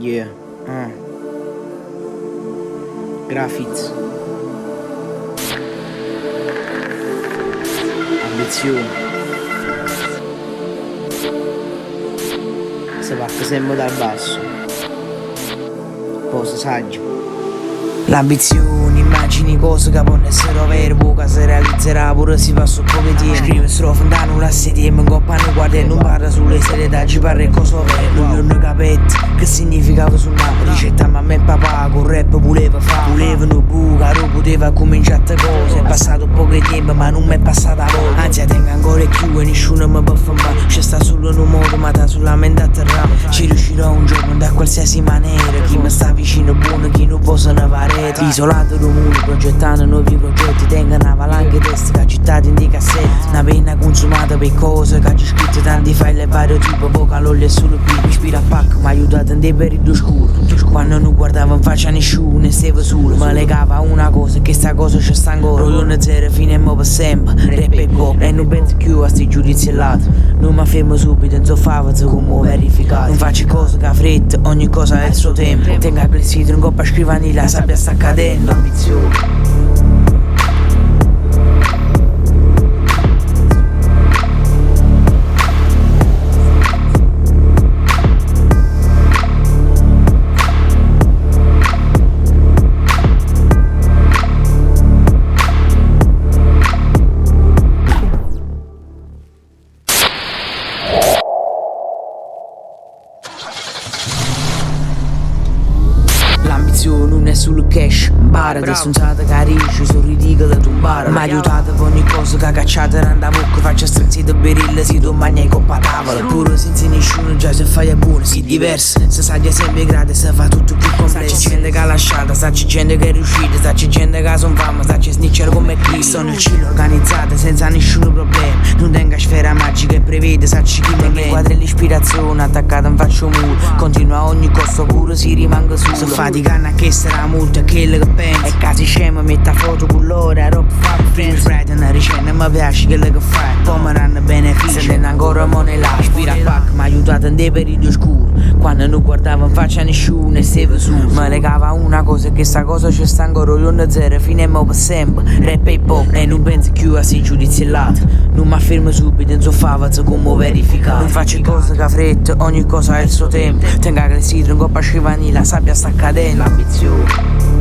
Yeah. Graffiti. Ambizioni. Si parte sempre dal basso. Posa saggio. L'ambizione, immagini cose che possono essere vere, poca si realizzerà pure si passa un pochettino. Scrive strofe da nulla se tiene, in coppa ne guarda e non parla sulle serietà, ci parla cosa vero. Lui non capette che significava sul nome, ricetta mamma e papà, con rap voleva fare. Volevano buca, lo poteva cominciare a cose. È passato poco tempo ma non mi è passata voglia. Anzi tengo ancora più e nessuno mi può fermare. C'è sta solo un modo ma da solamente a terra. Ci riuscirò un giorno da qualsiasi maniera. Chi mi sta vicino buono, chi non può se ne va. Isolato da muro, progettando nuovi progetti. Tengo una valanga testi che agitati in dei cassetti. Una penna consumata per cose che ci scritto tanti file e vario tipo. Poca l'olio e solo qui mi ispira a pacco, mi ha aiutato in dei periodi oscuri. Quando non guardavo in faccia a nessuno e stavo solo, mi legava a una cosa, che sta cosa c'è sta ancora. Io zero fine e mo per sempre, rap e pop. E non penso più a sti giudizi e lato. Non mi fermo subito, non so fare come verificato. Non faccio cose che ha fretta, ogni cosa ha il suo tempo. Tengo a glissito in coppa scrivani la sabbia sta cadendo. Ambizione. L'ambizione non è sul cash, impara che sono stata carisce, sono ridicolo tu impara. Mi ha aiutato per ogni cosa che ha cacciato randa bocca, faccio strinzito berilla, si tu mangia in coppa tavola. Pure senza nessuno già se fai è buono, si diverso, se saglia sempre grande, se fa tutto più complesso. C'è gente che ha lasciato, c'è gente che è riuscita, c'è gente che sono fama, c'è snitcher come Cristo. Sono il cielo organizzato senza nessun problema, non tengo sfera magica e prevede, sacci chi mi vede. Quadri l'ispirazione, attaccata in faccio muro, continua a ogni costo pure si rimanga solo. Se faticano a che sarà molto è quello che penso. E casi scemo metta foto con loro, roba fa friends. Friday una ricetta mi piace quello che fai. Poi mi danno benefici, se ne ancora money là. Ispira a pack, mi ha aiutato in dei periodi oscuri. Quando non guardavo in faccia a nessuno e stavo su. Mi legava a una cosa, che sta cosa c'è sta ancora. Io non zero fine e mo per sempre, rap e pop. E non penso più a sti giudizi là. Non mi affermo subito, non so fare come verificare. Non faccio cose che fretta, ogni cosa ha il suo tempo. Tengo che il sito in coppa scrivani, la sabbia sta cadendo. L'ambizione.